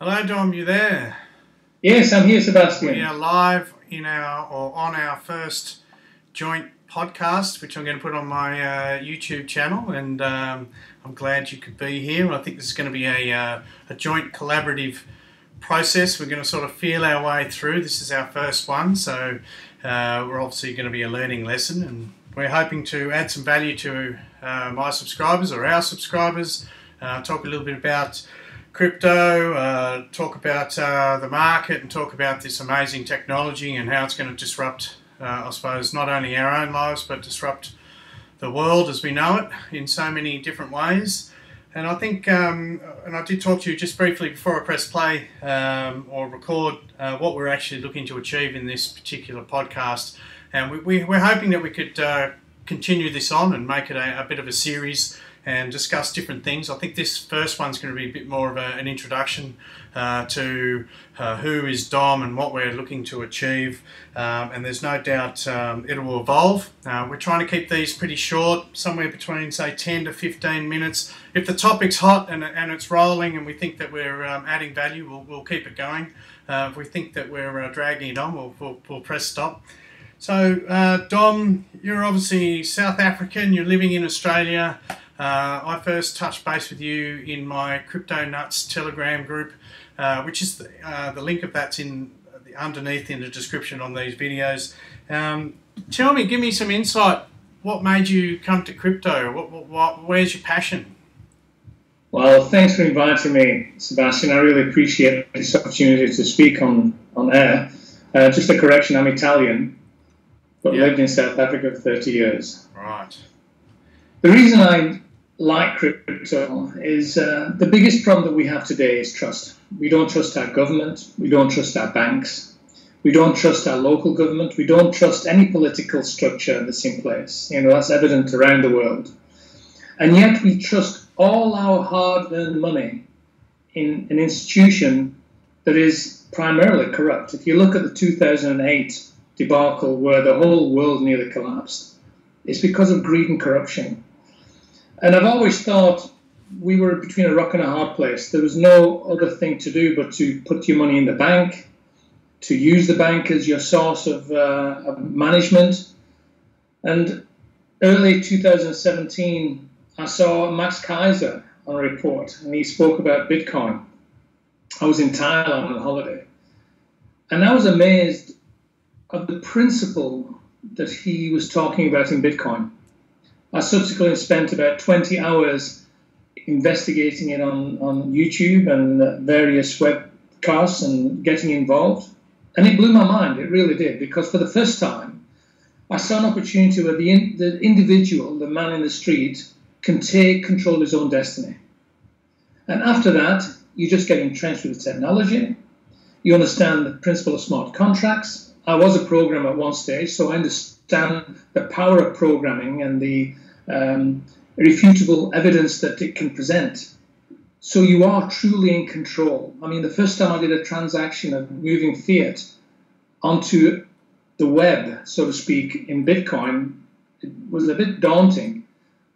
Hello, Dom. You there? Yes, I'm here, We Sebastian. are live on our first joint podcast, which I'm going to put on my YouTube channel, and I'm glad you could be here. I think this is going to be a joint collaborative process. We're going to sort of feel our way through. This is our first one, so we're obviously going to be a learning lesson, and we're hoping to add some value to my subscribers or our subscribers. Talk a little bit about crypto, talk about the market, and talk about this amazing technology and how it's going to disrupt, I suppose, not only our own lives, but disrupt the world as we know it in so many different ways. And I think, and I did talk to you just briefly before I press play or record what we're actually looking to achieve in this particular podcast. And we're hoping that we could continue this on and make it a bit of a series and discuss different things. I think this first one's going to be a bit more of an introduction to who is Dom and what we're looking to achieve. And there's no doubt it will evolve. We're trying to keep these pretty short, somewhere between, say, 10 to 15 minutes. If the topic's hot and it's rolling and we think that we're adding value, we'll keep it going. If we think that we're dragging it on, we'll press stop. So, Dom, you're obviously South African, you're living in Australia. I first touched base with you in my Cryptonuts Telegram group, which is the link of that's underneath in the description on these videos. Give me some insight. What made you come to crypto? Where's your passion? Well, thanks for inviting me, Sebastian. I really appreciate this opportunity to speak on air. Just a correction, I'm Italian, but lived in South Africa for 30 years. Right. The reason I like crypto is the biggest problem that we have today is trust. We don't trust our government. We don't trust our banks. We don't trust our local government. We don't trust any political structure that's in place. That's evident around the world. And yet we trust all our hard-earned money in an institution that is primarily corrupt. If you look at the 2008 debacle where the whole world nearly collapsed, it's because of greed and corruption. And I've always thought we were between a rock and a hard place. There was no other thing to do but to put your money in the bank, to use the bank as your source of management. And early 2017, I saw Max Kaiser on a report, and he spoke about Bitcoin. I was in Thailand on holiday, and I was amazed of the principle that he was talking about in Bitcoin. I subsequently spent about 20 hours investigating it on YouTube and various webcasts and getting involved. And it blew my mind, it really did, because for the first time, I saw an opportunity where the individual, the man in the street, can take control of his own destiny. And after that, you just get entrenched with the technology. You understand the principle of smart contracts. I was a programmer at one stage, so I understand the power of programming and the irrefutable evidence that it can present. So you are truly in control. I mean, the first time I did a transaction of moving fiat onto the web, so to speak, in Bitcoin, it was a bit daunting.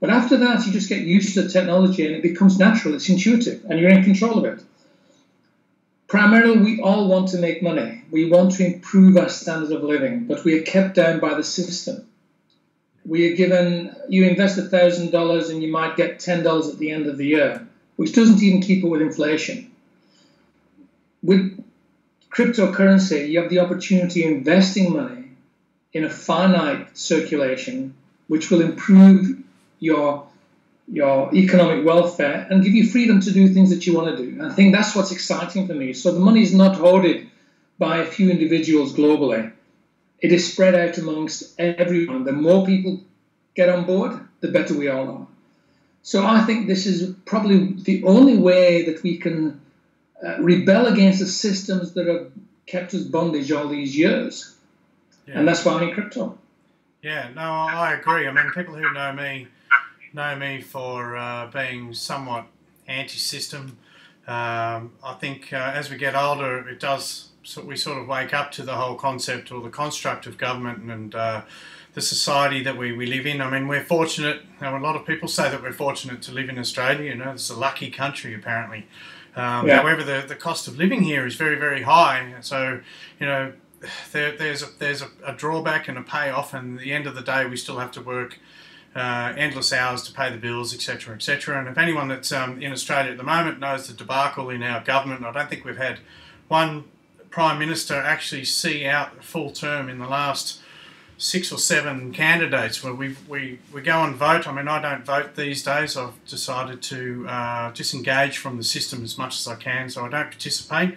But after that, you just get used to the technology and it becomes natural, it's intuitive, and you're in control of it. Primarily, we all want to make money. We want to improve our standard of living, but we are kept down by the system. We are given, you invest $1,000 and you might get $10 at the end of the year, which doesn't even keep up with inflation. With cryptocurrency, you have the opportunity of investing money in a finite circulation, which will improve your economic welfare and give you freedom to do things that you want to do. And I think that's what's exciting for me. So the money is not hoarded by a few individuals globally. It is spread out amongst everyone. The more people get on board, the better we all are. So I think this is probably the only way that we can rebel against the systems that have kept us bondage all these years. Yeah. And that's why I'm in crypto. Yeah, no, I agree. I mean, people who know me for being somewhat anti-system. I think as we get older, it does. So we sort of wake up to the whole concept or the construct of government and the society that we live in. I mean, we're fortunate. A lot of people say that we're fortunate to live in Australia. You know, it's a lucky country apparently. However, the cost of living here is very, very high. So, you know, there's a drawback and a payoff, and at the end of the day, we still have to work endless hours to pay the bills, etc., etc. And if anyone that's in Australia at the moment knows the debacle in our government, I don't think we've had one Prime Minister actually see out a full term in the last 6 or 7 candidates where we go and vote. I mean, I don't vote these days. I've decided to disengage from the system as much as I can, so I don't participate.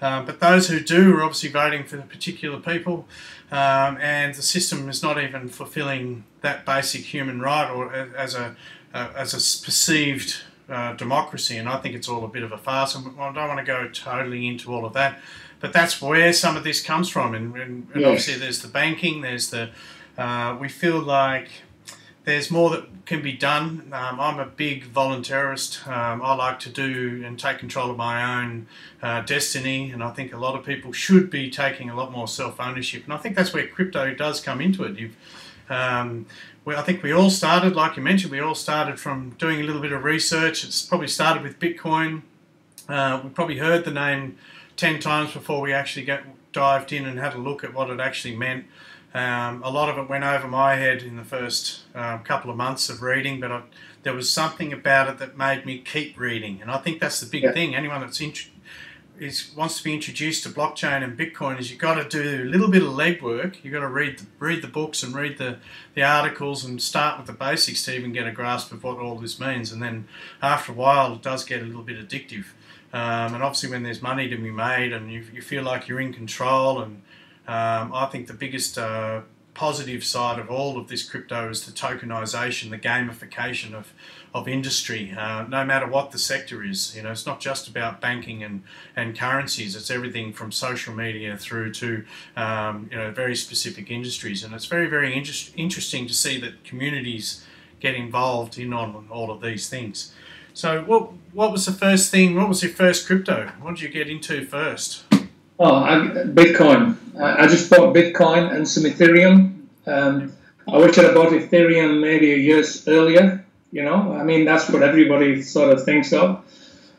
But those who do are obviously voting for particular people, and the system is not even fulfilling that basic human right, or as a perceived democracy. And I think it's all a bit of a farce. And I don't want to go totally into all of that, but that's where some of this comes from. And Yes. Obviously there's the banking, there's the we feel like there's more that can be done. I'm a big voluntarist. I like to do and take control of my own destiny, and I think a lot of people should be taking a lot more self-ownership. And I think that's where crypto does come into it. I think we all started, like you mentioned, we all started from doing a little bit of research. It's probably started with Bitcoin. We probably heard the name 10 times before we actually dived in and had a look at what it actually meant. A lot of it went over my head in the first couple of months of reading, but there was something about it that made me keep reading. And I think that's the big thing. Anyone that's wants to be introduced to blockchain and Bitcoin is you've got to do a little bit of legwork. You've got to read the books and read the articles and start with the basics to even get a grasp of what all this means. And then after a while, it does get a little bit addictive. And obviously when there's money to be made and you feel like you're in control, and I think the biggest positive side of all of this crypto is the tokenization, the gamification of industry, no matter what the sector is. You know, it's not just about banking and currencies. It's everything from social media through to you know, very specific industries. And it's very, very interesting to see that communities get involved in on all of these things. So what was the first thing? What was your first crypto? What did you get into first? Oh, Bitcoin. I just bought Bitcoin and some Ethereum. I wish I'd bought Ethereum maybe a year earlier. You know, I mean, that's what everybody sort of thinks of.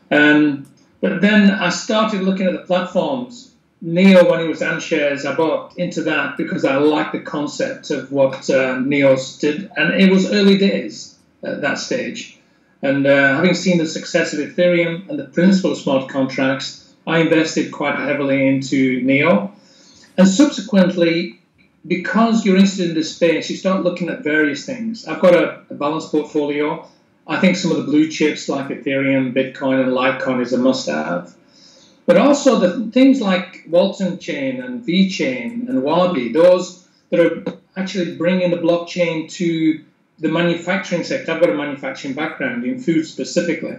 But then I started looking at the platforms. Neo, when it was Anshares, I bought into that because I liked the concept of what Neos did. And it was early days at that stage. And having seen the success of Ethereum and the principle of smart contracts, I invested quite heavily into Neo. And subsequently, because you're interested in this space, you start looking at various things. I've got a balanced portfolio. I think some of the blue chips like Ethereum, Bitcoin, and Litecoin is a must-have. But also the things like Walton Chain and VChain and Wabi, those that are actually bringing the blockchain to the manufacturing sector. I've got a manufacturing background in food specifically.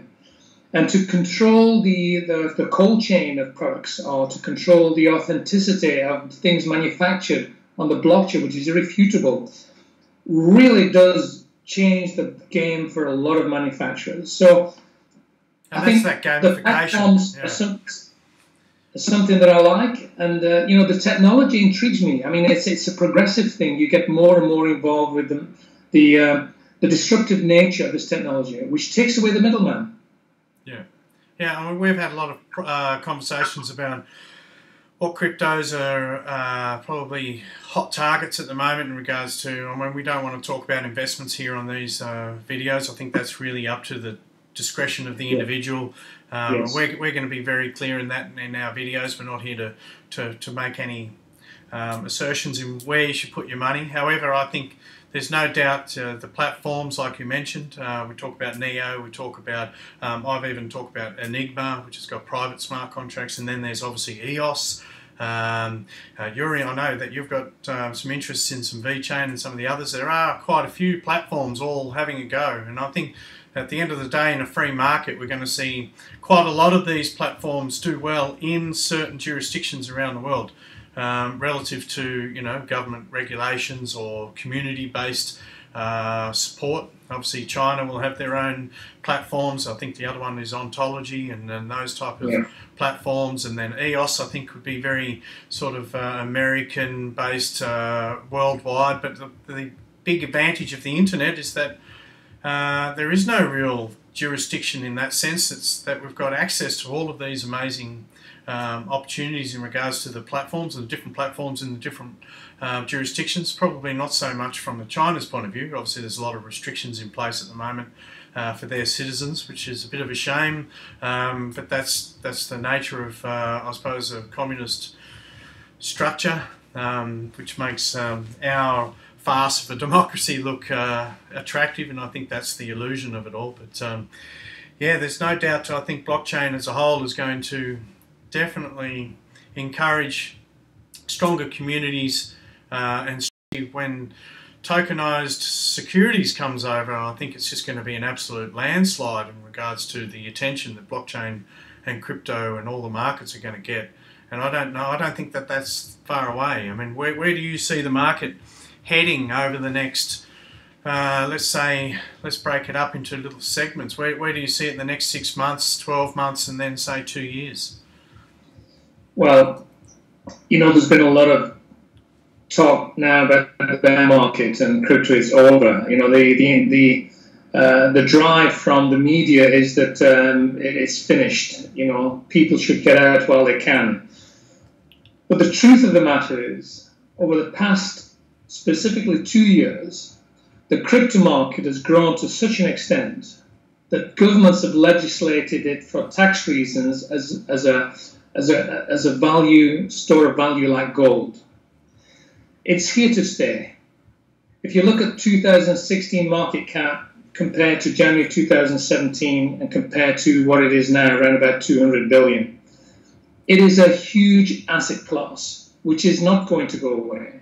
And to control the cold chain of products, or to control the authenticity of things manufactured on the blockchain, which is irrefutable, really does change the game for a lot of manufacturers. So I think that gamification. The platforms are something that I like, and you know, the technology intrigues me. I mean, it's a progressive thing. You get more and more involved with the disruptive nature of this technology, which takes away the middleman. Yeah, I mean, we've had a lot of conversations about what cryptos are probably hot targets at the moment in regards to, I mean, we don't want to talk about investments here on these videos. I think that's really up to the discretion of the individual. Yes. We're going to be very clear in that in our videos. We're not here to make any assertions in where you should put your money. However, I think there's no doubt the platforms, like you mentioned, we talk about Neo, we talk about, I've even talked about Enigma, which has got private smart contracts, and then there's obviously EOS. Yuri, I know that you've got some interest in some VChain and some of the others. There are quite a few platforms all having a go, and I think at the end of the day, in a free market, we're going to see quite a lot of these platforms do well in certain jurisdictions around the world. Relative to, you know, government regulations or community-based support. Obviously, China will have their own platforms. I think the other one is Ontology and those type of platforms. And then EOS, I think, would be very sort of American-based worldwide. But the big advantage of the internet is that there is no real jurisdiction in that sense. It's that we've got access to all of these amazing opportunities in regards to the platforms and the different platforms in the different jurisdictions. Probably not so much from China's point of view. Obviously, there's a lot of restrictions in place at the moment for their citizens, which is a bit of a shame. But that's the nature of, I suppose, a communist structure, which makes our farce of a democracy look attractive, and I think that's the illusion of it all. But yeah, there's no doubt. I think blockchain as a whole is going to definitely encourage stronger communities, and when tokenized securities comes over, I think it's just going to be an absolute landslide in regards to the attention that blockchain and crypto and all the markets are going to get. And I don't think that that's far away. I mean, where do you see the market heading over the next, let's break it up into little segments. Where do you see it in the next 6 months, 12 months, and then say 2 years? Well, there's been a lot of talk now about the bear market and crypto is over. The drive from the media is that it's finished. People should get out while they can. But the truth of the matter is, over the past specifically 2 years, the crypto market has grown to such an extent that governments have legislated it for tax reasons as a value, store of value like gold. It's here to stay. If you look at 2016 market cap compared to January 2017 and compared to what it is now, around about 200 billion, it is a huge asset class which is not going to go away.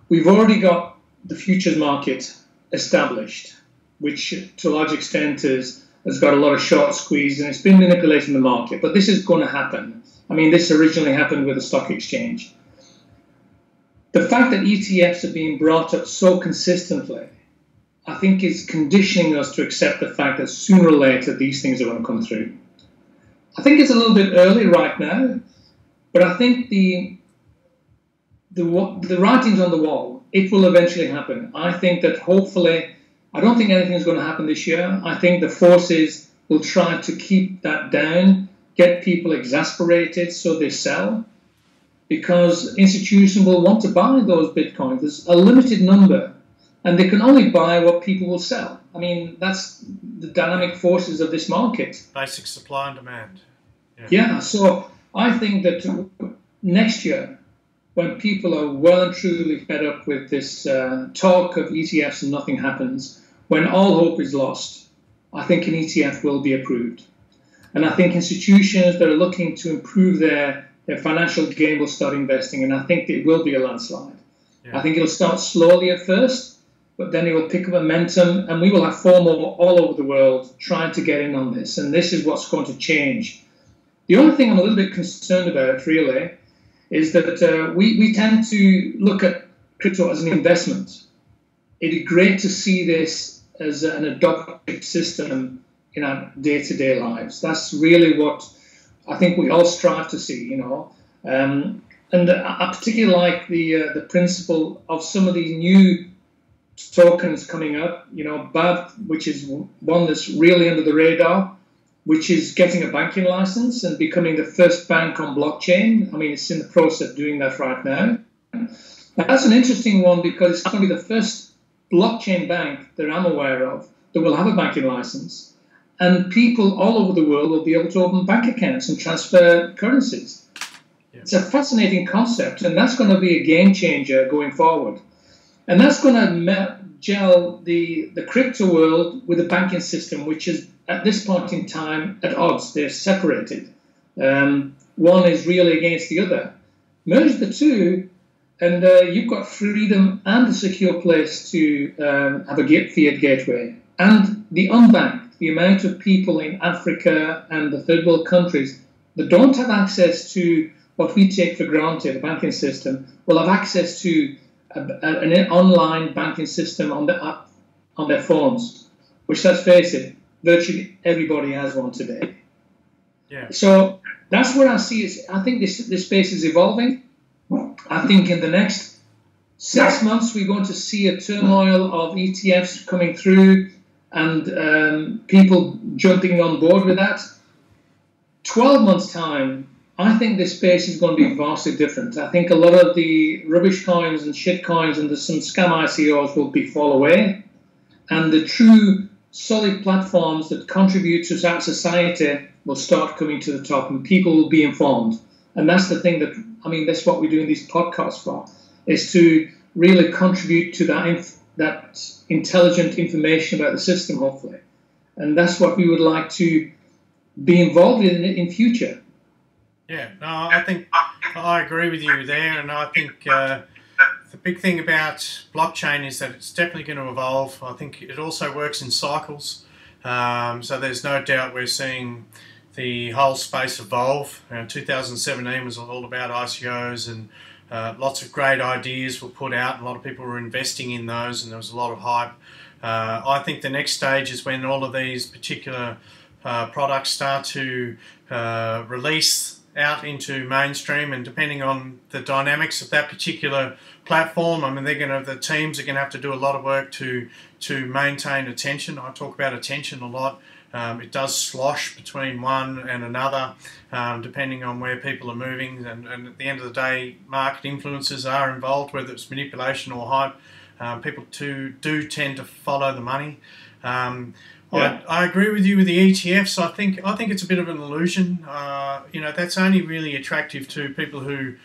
We've already got the futures market established, which to a large extent has got a lot of short squeeze, and it's been manipulating the market. But this is going to happen. I mean, this originally happened with the stock exchange. The fact that ETFs are being brought up so consistently, I think is conditioning us to accept the fact that sooner or later these things are going to come through. I think it's a little bit early right now, but I think the writing's on the wall. It will eventually happen. I think that hopefully, I don't think anything's going to happen this year. I think the forces will try to keep that down, get people exasperated so they sell, because institutions will want to buy those Bitcoins. There's a limited number, and they can only buy what people will sell. I mean, that's the dynamic forces of this market. Basic supply and demand. Yeah, so I think that next year, when people are well and truly fed up with this talk of ETFs and nothing happens, when all hope is lost, I think an ETF will be approved. And I think institutions that are looking to improve their financial game will start investing, and I think it will be a landslide. Yeah. I think it'll start slowly at first, but then it will pick up momentum, and we will have FOMO all over the world trying to get in on this, and this is what's going to change. The only thing I'm a little bit concerned about, really, is that we tend to look at crypto as an investment. It'd be great to see this as an adopted system in our day-to-day lives. That's really what I think we all strive to see, And I particularly like the principle of some of these new tokens coming up, BAB, which is one that's really under the radar, which is getting a banking license and becoming the first bank on blockchain. I mean, it's in the process of doing that right now. That's an interesting one because it's going to be the first blockchain bank that I'm aware of that will have a banking license. And people all over the world will be able to open bank accounts and transfer currencies. Yeah. It's a fascinating concept, and that's going to be a game changer going forward. And that's going to gel the crypto world with the banking system, which is at this point in time at odds. They're separated. One is really against the other. Merge the two, and you've got freedom and a secure place to have a fiat gateway. And the unbanked, the amount of people in Africa and the third world countries that don't have access to what we take for granted, a banking system, will have access to an online banking system on their phones. which, let's face it, virtually everybody has one today. Yeah. So that's where I see it. I think this space is evolving. I think in the next 6 months we're going to see a turmoil of ETFs coming through and people jumping on board with that. 12 months' time, I think this space is going to be vastly different. I think a lot of the rubbish coins and shit coins and some scam ICOs will fall away, and the true solid platforms that contribute to that society will start coming to the top, and people will be informed. And that's the thing that's what we're doing these podcasts for, is to really contribute to that intelligent information about the system, hopefully. And that's what we would like to be involved in future. Yeah, no, I think I agree with you there, and I think the big thing about blockchain is that it's definitely going to evolve. I think it also works in cycles, so there's no doubt we're seeing the whole space evolve. 2017 was all about ICOs, and lots of great ideas were put out, and a lot of people were investing in those, and there was a lot of hype. I think the next stage is when all of these particular products start to release out into mainstream, and depending on the dynamics of that particular platform, I mean, the teams are going to have to do a lot of work to maintain attention. I talk about attention a lot. It does slosh between one and another, depending on where people are moving, and at the end of the day, market influences are involved, whether it's manipulation or hype. People do tend to follow the money. I agree with you with the ETFs. I think it's a bit of an illusion. That's only really attractive to people who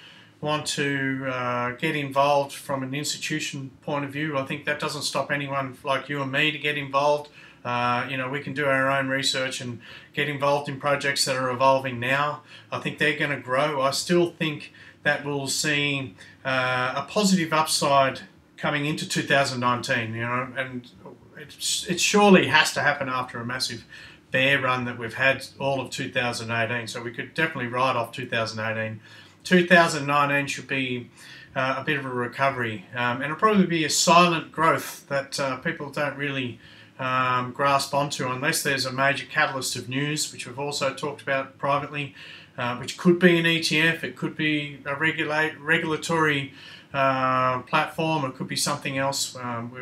want to get involved from an institution point of view. I think that doesn't stop anyone like you and me to get involved. We can do our own research and get involved in projects that are evolving now. I think they're going to grow. I still think that we'll see a positive upside coming into 2019, and it surely has to happen after a massive bear run that we've had all of 2018. So we could definitely write off 2018. 2019 should be a bit of a recovery, and it'll probably be a silent growth that people don't really grasp onto unless there's a major catalyst of news, which we've also talked about privately, which could be an ETF, it could be a regulatory platform, it could be something else.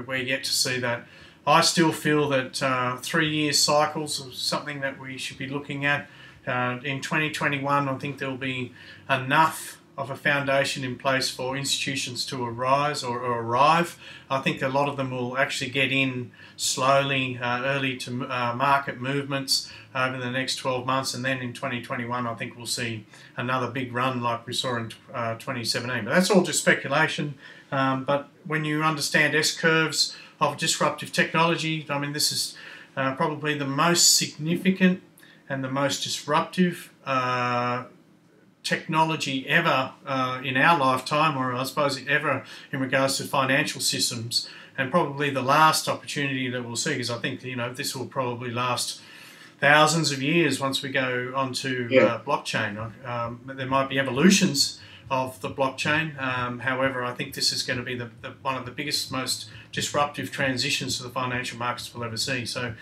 We're yet to see that. I still feel that 3-year cycles are something that we should be looking at. In 2021, I think there will be enough of a foundation in place for institutions to arise or arrive. I think a lot of them will actually get in slowly, early to market movements over the next 12 months, and then in 2021 I think we'll see another big run like we saw in 2017. But that's all just speculation. But when you understand S-curves of disruptive technology, I mean, this is probably the most significant and the most disruptive technology ever in our lifetime, or I suppose ever in regards to financial systems, and probably the last opportunity that we'll see, because I think this will probably last thousands of years once we go onto blockchain. There might be evolutions of the blockchain. However, I think this is going to be one of the biggest, most disruptive transitions to the financial markets we'll ever see. So,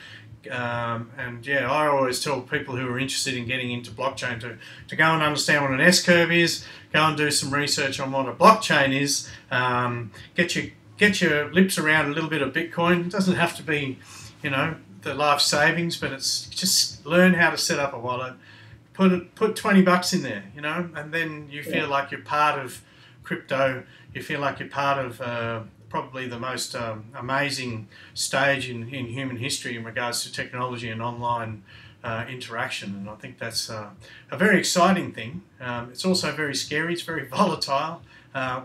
I always tell people who are interested in getting into blockchain to go and understand what an S-curve is, go and do some research on what a blockchain is, get your lips around a little bit of Bitcoin. It doesn't have to be, the life savings, but it's just learn how to set up a wallet. Put $20 in there, and then you feel like you're part of crypto. You feel like you're part of probably the most amazing stage in human history in regards to technology and online interaction. And I think that's a very exciting thing. It's also very scary. It's very volatile. I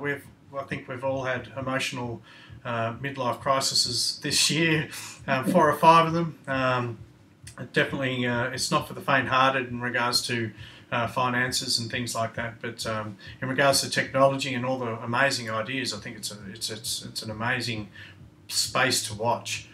think we've all had emotional midlife crises this year, 4 or 5 of them. Definitely, it's not for the faint-hearted in regards to finances and things like that. But in regards to technology and all the amazing ideas, I think it's an amazing space to watch.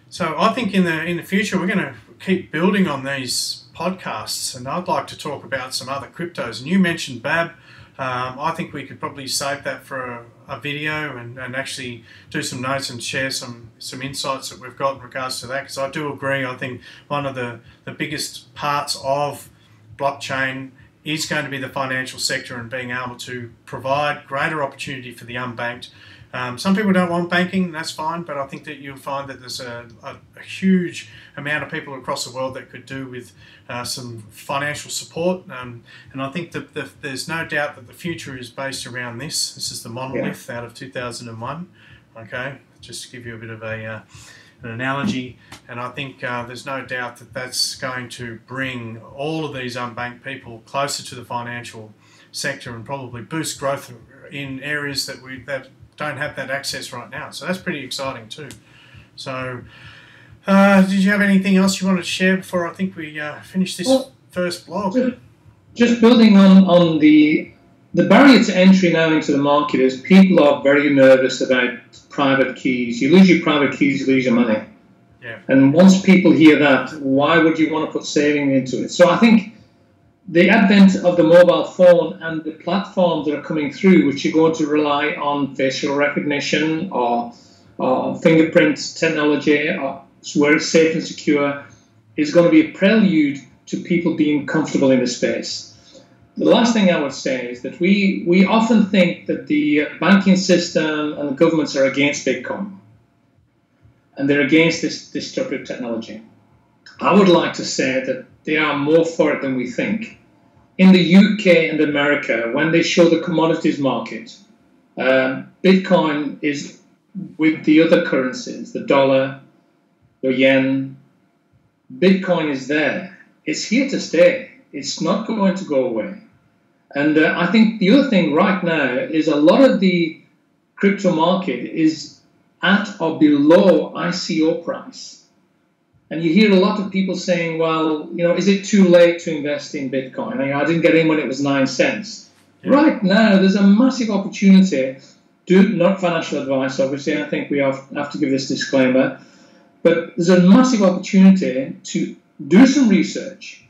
So I think in the future we're going to keep building on these podcasts, and I'd like to talk about some other cryptos. And you mentioned BAB. I think we could probably save that for a video and actually do some notes and share some insights that we've got in regards to that, because I do agree. I think one of the biggest parts of blockchain is going to be the financial sector and being able to provide greater opportunity for the unbanked. Some people don't want banking, that's fine, but I think that you'll find that there's a huge amount of people across the world that could do with some financial support. And I think that there's no doubt that the future is based around this. This is the monolith out of 2001. Okay, just to give you a bit of an analogy. And I think there's no doubt that that's going to bring all of these unbanked people closer to the financial sector and probably boost growth in areas that don't have that access right now. So that's pretty exciting too. So did you have anything else you wanted to share before I think we finish this first blog? Just building on the barrier to entry now into the market is people are very nervous about private keys. You lose your private keys, you lose your money. Yeah. And once people hear that, why would you want to put saving into it? So I think the advent of the mobile phone and the platforms that are coming through, which are going to rely on facial recognition or fingerprint technology, where it's safe and secure, is going to be a prelude to people being comfortable in the space. The last thing I would say is that we often think that the banking system and the governments are against Bitcoin, and they're against this disruptive technology. I would like to say that they are more for it than we think. In the UK and America, when they show the commodities market, Bitcoin is with the other currencies, the dollar, the yen. Bitcoin is there. It's here to stay. It's not going to go away. And I think the other thing right now is a lot of the crypto market is at or below ICO price. And you hear a lot of people saying, well, is it too late to invest in Bitcoin? I didn't get in when it was 9 cents. Yeah. Right now, there's a massive opportunity. Not financial advice, obviously. I think we have to give this disclaimer. But there's a massive opportunity to do some research,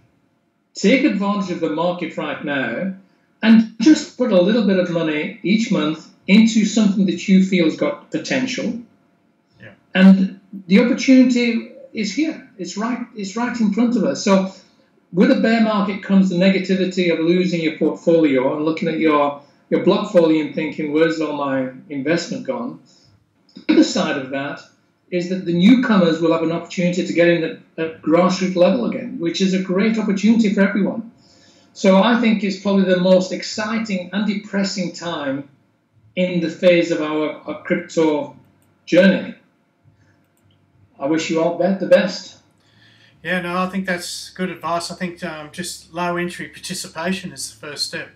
take advantage of the market right now, and just put a little bit of money each month into something that you feel has got potential. Yeah. And the opportunity is here. It's right in front of us. So with a bear market comes the negativity of losing your portfolio and looking at your blockfolio and thinking, where's all my investment gone? The other side of that is that the newcomers will have an opportunity to get in at grassroots level again, which is a great opportunity for everyone. So I think it's probably the most exciting and depressing time in the phase of our crypto journey. I wish you all the best. Yeah, no, I think that's good advice. I think just low entry participation is the first step.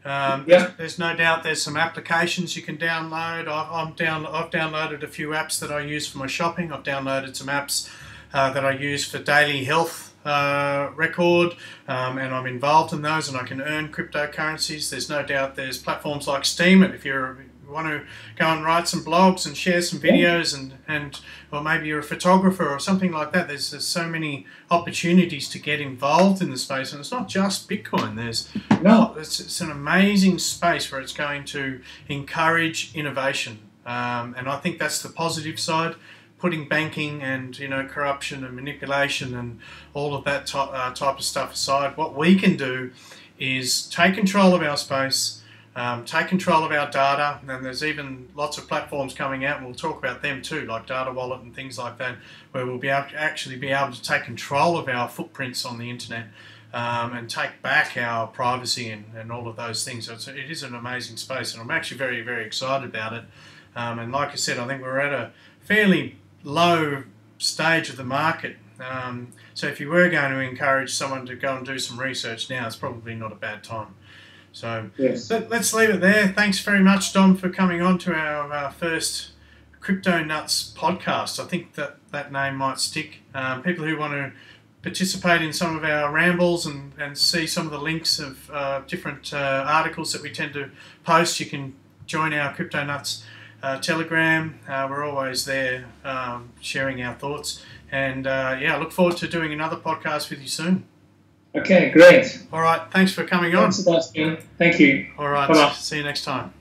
There's no doubt there's some applications you can download. I've downloaded a few apps that I use for my shopping. I've downloaded some apps that I use for daily health record, and I'm involved in those, and I can earn cryptocurrencies. There's no doubt there's platforms like Steam, and if you want to go and write some blogs and share some videos, and or maybe you're a photographer or something like that, there's so many opportunities to get involved in the space. And it's not just Bitcoin. It's an amazing space where it's going to encourage innovation, and I think that's the positive side. Putting banking and corruption and manipulation and all of that type of stuff aside, what we can do is take control of our space, take control of our data, and there's even lots of platforms coming out, and we'll talk about them too, like Data Wallet and things like that, where we'll be able to take control of our footprints on the internet, and take back our privacy and all of those things. So it is an amazing space, and I'm actually very, very excited about it. And like I said, I think we're at a fairly low stage of the market. So if you were going to encourage someone to go and do some research now, it's probably not a bad time. So yes. Let's leave it there. Thanks very much, Dom, for coming on to our first Cryptonuts podcast. I think that name might stick. People who want to participate in some of our rambles and see some of the links of different articles that we tend to post, you can join our Cryptonuts Telegram. We're always there sharing our thoughts. And I look forward to doing another podcast with you soon. Okay, great. All right, thanks for coming on. Thanks, Sebastian. Thank you. All right, Bye-bye. See you next time.